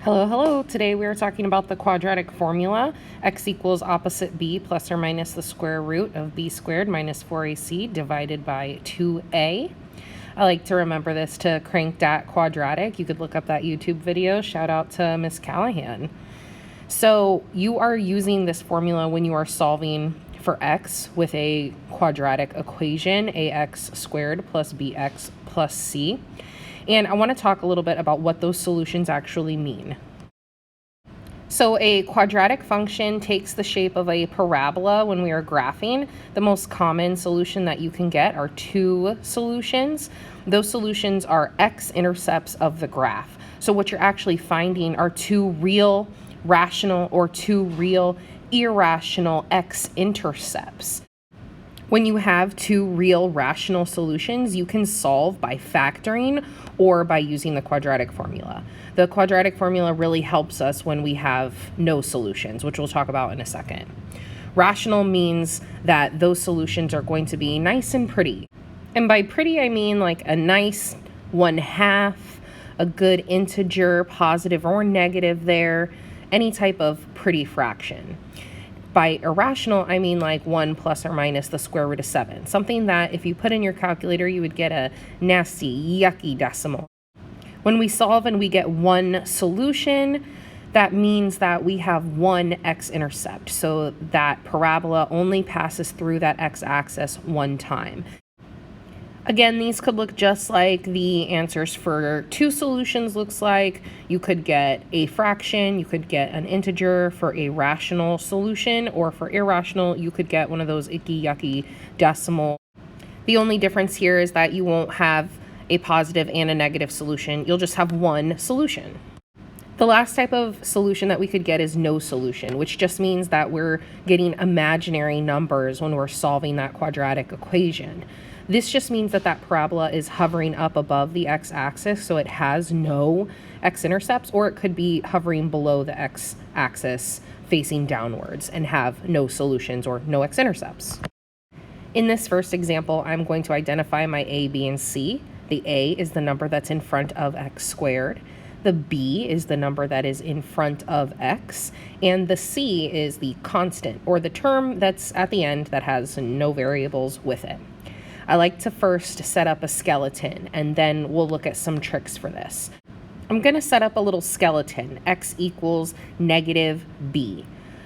Hello, hello. Today we are talking about the quadratic formula. X equals opposite b plus or minus the square root of b squared minus 4ac divided by 2a. I like to remember this to crank that quadratic. You could look up that YouTube video. Shout out to Miss Callahan. So you are using this formula when you are solving for x with a quadratic equation, ax squared plus bx plus c. And I want to talk a little bit about what those solutions actually mean. So a quadratic function takes the shape of a parabola when we are graphing. The most common solution that you can get are two solutions. Those solutions are x-intercepts of the graph. So what you're actually finding are two real rational or two real irrational x-intercepts. When you have two real rational solutions, you can solve by factoring or by using the quadratic formula. The quadratic formula really helps us when we have no solutions, which we'll talk about in a second. Rational means that those solutions are going to be nice and pretty. And by pretty, I mean like a nice 1/2, a good integer, positive or negative there, any type of pretty fraction. By irrational, I mean like 1 plus or minus the square root of 7. Something that if you put in your calculator, you would get a nasty, yucky decimal. When we solve and we get one solution, that means that we have one x-intercept. So that parabola only passes through that x-axis one time. Again, these could look just like the answers for two solutions looks like. You could get a fraction, you could get an integer for a rational solution, or for irrational, you could get one of those icky, yucky decimal. The only difference here is that you won't have a positive and a negative solution. You'll just have one solution. The last type of solution that we could get is no solution, which just means that we're getting imaginary numbers when we're solving that quadratic equation. This just means that that parabola is hovering up above the x-axis, so it has no x-intercepts, or it could be hovering below the x-axis facing downwards and have no solutions or no x-intercepts. In this first example, I'm going to identify my a, b, and c. The a is the number that's in front of x squared. The b is the number that is in front of x, and the c is the constant, or the term that's at the end that has no variables with it. I like to first set up a skeleton, and then we'll look at some tricks for this. I'm going to set up a little skeleton, x equals negative b.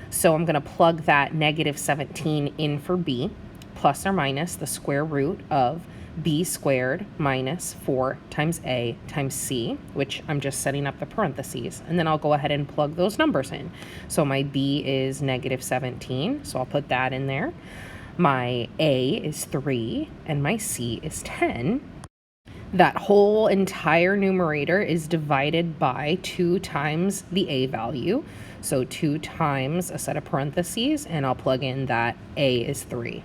So I'm going to plug that negative 17 in for b, plus or minus the square root of b squared minus 4 times a times c, which I'm just setting up the parentheses, and then I'll go ahead and plug those numbers in. So my b is negative 17, so I'll put that in there. My a is 3, and my c is 10. That whole entire numerator is divided by 2 times the a value. So 2 times a set of parentheses, and I'll plug in that a is 3.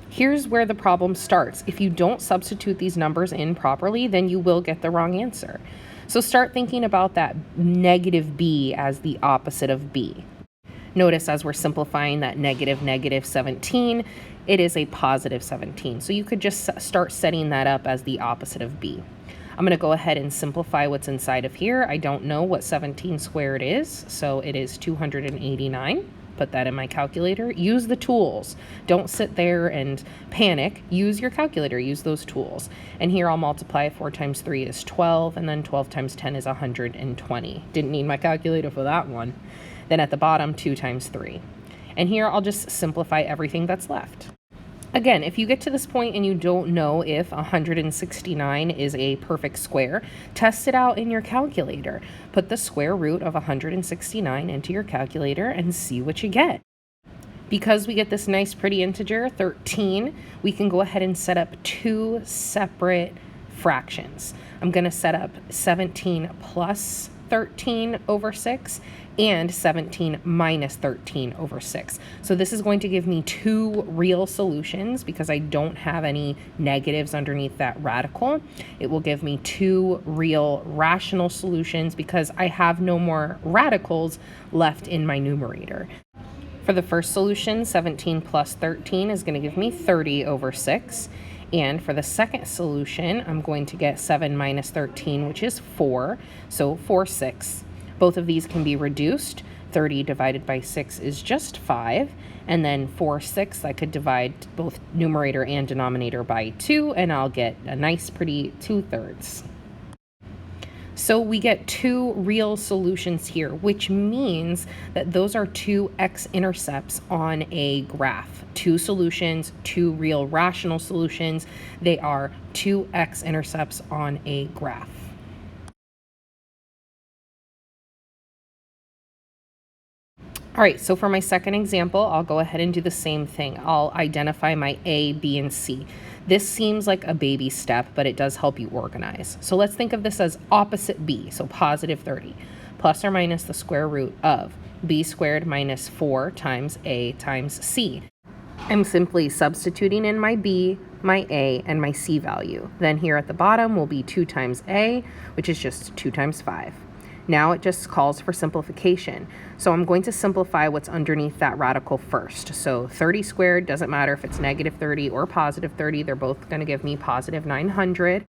Here's where the problem starts. If you don't substitute these numbers in properly, then you will get the wrong answer. So start thinking about that negative b as the opposite of b. Notice as we're simplifying that negative 17, it is a positive 17. So you could just start setting that up as the opposite of b. I'm going to go ahead and simplify what's inside of here. I don't know what 17 squared is, so it is 289. Put that in my calculator. Use the tools. Don't sit there and panic. Use your calculator. Use those tools. And here I'll multiply 4 times 3 is 12, and then 12 times 10 is 120. Didn't need my calculator for that one. Then at the bottom, 2 times 3. And here I'll just simplify everything that's left. Again, if you get to this point and you don't know if 169 is a perfect square, test it out in your calculator. Put the square root of 169 into your calculator and see what you get. Because we get this nice pretty integer, 13, we can go ahead and set up two separate fractions. I'm going to set up 17 plus 13 over 6 and 17 minus 13 over 6. So this is going to give me two real solutions because I don't have any negatives underneath that radical. It will give me two real rational solutions because I have no more radicals left in my numerator. For the first solution, 17 plus 13 is going to give me 30 over 6. And for the second solution, I'm going to get 7 minus 13, which is 4. So 4/6. Both of these can be reduced. 30 divided by 6 is just 5. And then 4 6, I could divide both numerator and denominator by 2, and I'll get a nice, pretty 2/3. So we get two real solutions here, which means that those are two x-intercepts on a graph. Two solutions, two real rational solutions. They are two x-intercepts on a graph. All right, so for my second example, I'll go ahead and do the same thing. I'll identify my A, B, and C. This seems like a baby step, but it does help you organize. So let's think of this as opposite B, so positive 30, plus or minus the square root of B squared minus 4 times A times C. I'm simply substituting in my B, my A, and my C value. Then here at the bottom will be 2 times A, which is just 2 times 5. Now it just calls for simplification. So I'm going to simplify what's underneath that radical first. So 30 squared, doesn't matter if it's negative 30 or positive 30, they're both going to give me positive 900.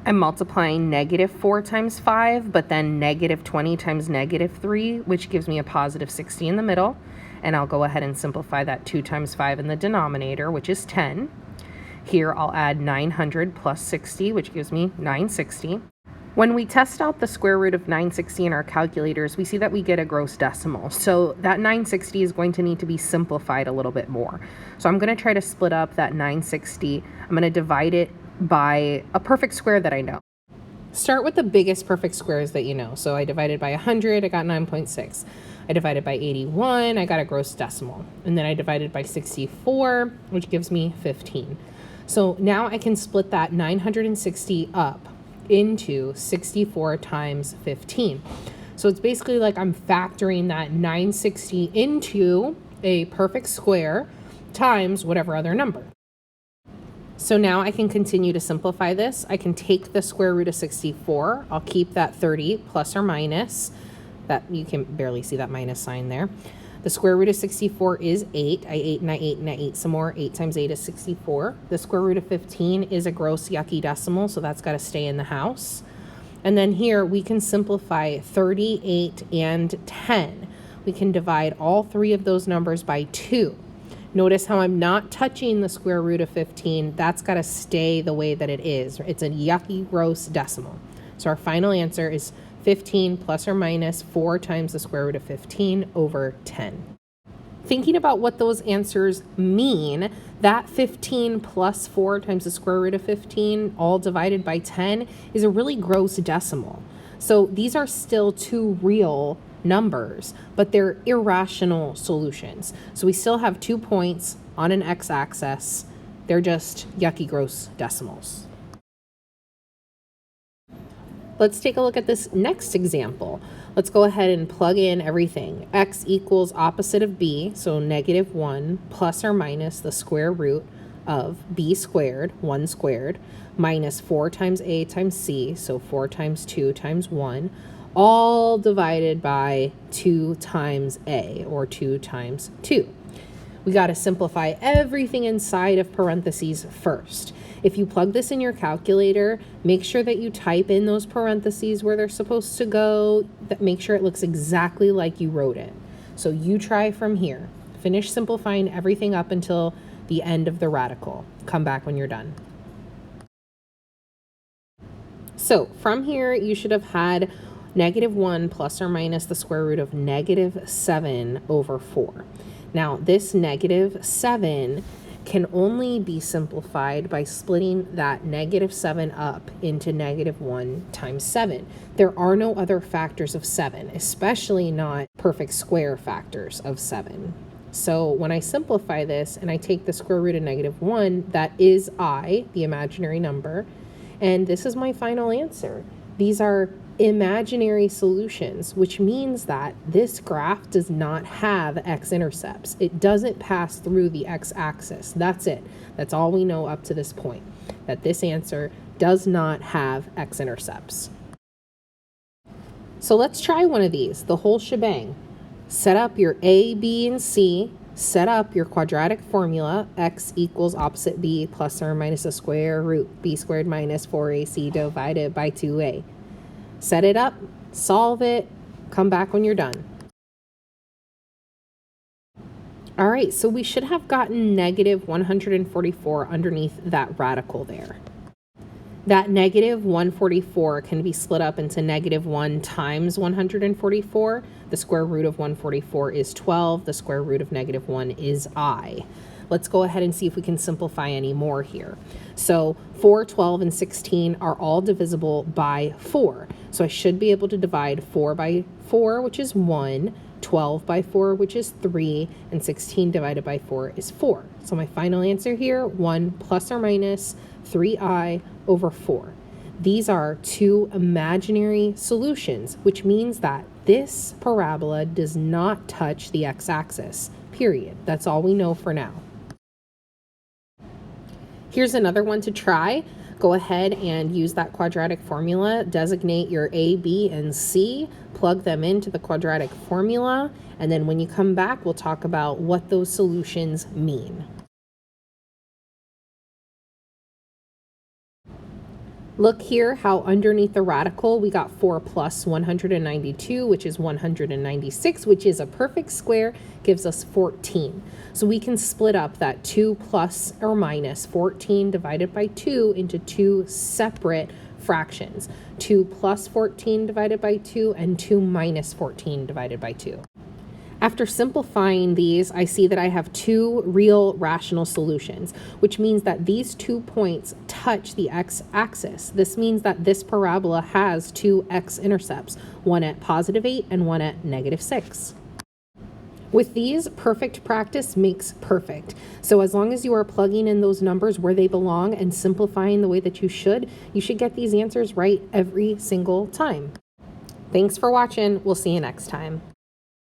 I'm multiplying negative 4 times 5, but then negative 20 times negative 3, which gives me a positive 60 in the middle. And I'll go ahead and simplify that 2 times 5 in the denominator, which is 10. Here I'll add 900 plus 60, which gives me 960. When we test out the square root of 960 in our calculators, we see that we get a gross decimal. So that 960 is going to need to be simplified a little bit more. So I'm going to try to split up that 960. I'm going to divide it by a perfect square that I know. Start with the biggest perfect squares that you know. So I divided by 100, I got 9.6. I divided by 81, I got a gross decimal. And then I divided by 64, which gives me 15. So now I can split that 960 up into 64 times 15. So it's basically like I'm factoring that 960 into a perfect square times whatever other number. So now I can continue to simplify this. I can take the square root of 64. I'll keep that 30 plus or minus. That you can barely see that minus sign there. The square root of 64 is 8. I ate and I ate and I ate some more. 8 times 8 is 64. The square root of 15 is a gross yucky decimal, so that's got to stay in the house. And then here we can simplify 38 and 10. We can divide all three of those numbers by 2. Notice how I'm not touching the square root of 15. That's got to stay the way that it is. It's a yucky gross decimal. So our final answer is 15 plus or minus 4 times the square root of 15 over 10. Thinking about what those answers mean, that 15 plus 4 times the square root of 15 all divided by 10 is a really gross decimal. So these are still two real numbers, but they're irrational solutions. So we still have 2 points on an x-axis. They're just yucky gross decimals. Let's take a look at this next example. Let's go ahead and plug in everything. X equals opposite of b, so negative 1 plus or minus the square root of b squared, 1 squared, minus 4 times a times c, so 4 times 2 times 1, all divided by 2 times a, or 2 times 2. We got to simplify everything inside of parentheses first. If you plug this in your calculator, make sure that you type in those parentheses where they're supposed to go. Make sure it looks exactly like you wrote it. So you try from here. Finish simplifying everything up until the end of the radical. Come back when you're done. So from here, you should have had negative 1 plus or minus the square root of negative 7 over 4. Now, this negative 7 can only be simplified by splitting that negative 7 up into negative 1 times 7. There are no other factors of 7, especially not perfect square factors of 7. So when I simplify this and I take the square root of negative 1, that is I, the imaginary number, and this is my final answer. These are imaginary solutions, which means that this graph does not have x-intercepts. It doesn't pass through the x-axis. That's it. That's all we know up to this point, that this answer does not have x-intercepts. So let's try one of these, the whole shebang. Set up your A, B, and C. Set up your quadratic formula, x equals opposite b plus or minus the square root b squared minus 4ac divided by 2a. Set it up, solve it, Come back when you're done. All right, so we should have gotten negative 144 underneath that radical there. That negative 144 can be split up into negative 1 times 144. The square root of 144 is 12. The square root of negative 1 is I. Let's go ahead and see if we can simplify any more here. So 4, 12, and 16 are all divisible by 4. So I should be able to divide 4 by 4, which is 1, 12 by 4, which is 3, and 16 divided by 4 is 4. So my final answer here, 1 plus or minus 3i over 4. These are two imaginary solutions, which means that this parabola does not touch the x-axis, period. That's all we know for now. Here's another one to try. Go ahead and use that quadratic formula. Designate your A, B, and C. Plug them into the quadratic formula. And then when you come back, we'll talk about what those solutions mean. Look here how underneath the radical we got 4 plus 192, which is 196, which is a perfect square, gives us 14. So we can split up that 2 plus or minus 14 divided by 2 into two separate fractions. 2 plus 14 divided by 2 and 2 minus 14 divided by 2. After simplifying these, I see that I have two real rational solutions, which means that these 2 points touch the x-axis. This means that this parabola has two x-intercepts, one at positive 8 and one at negative 6. With these, perfect practice makes perfect. So as long as you are plugging in those numbers where they belong and simplifying the way that you should get these answers right every single time. Thanks for watching. We'll see you next time.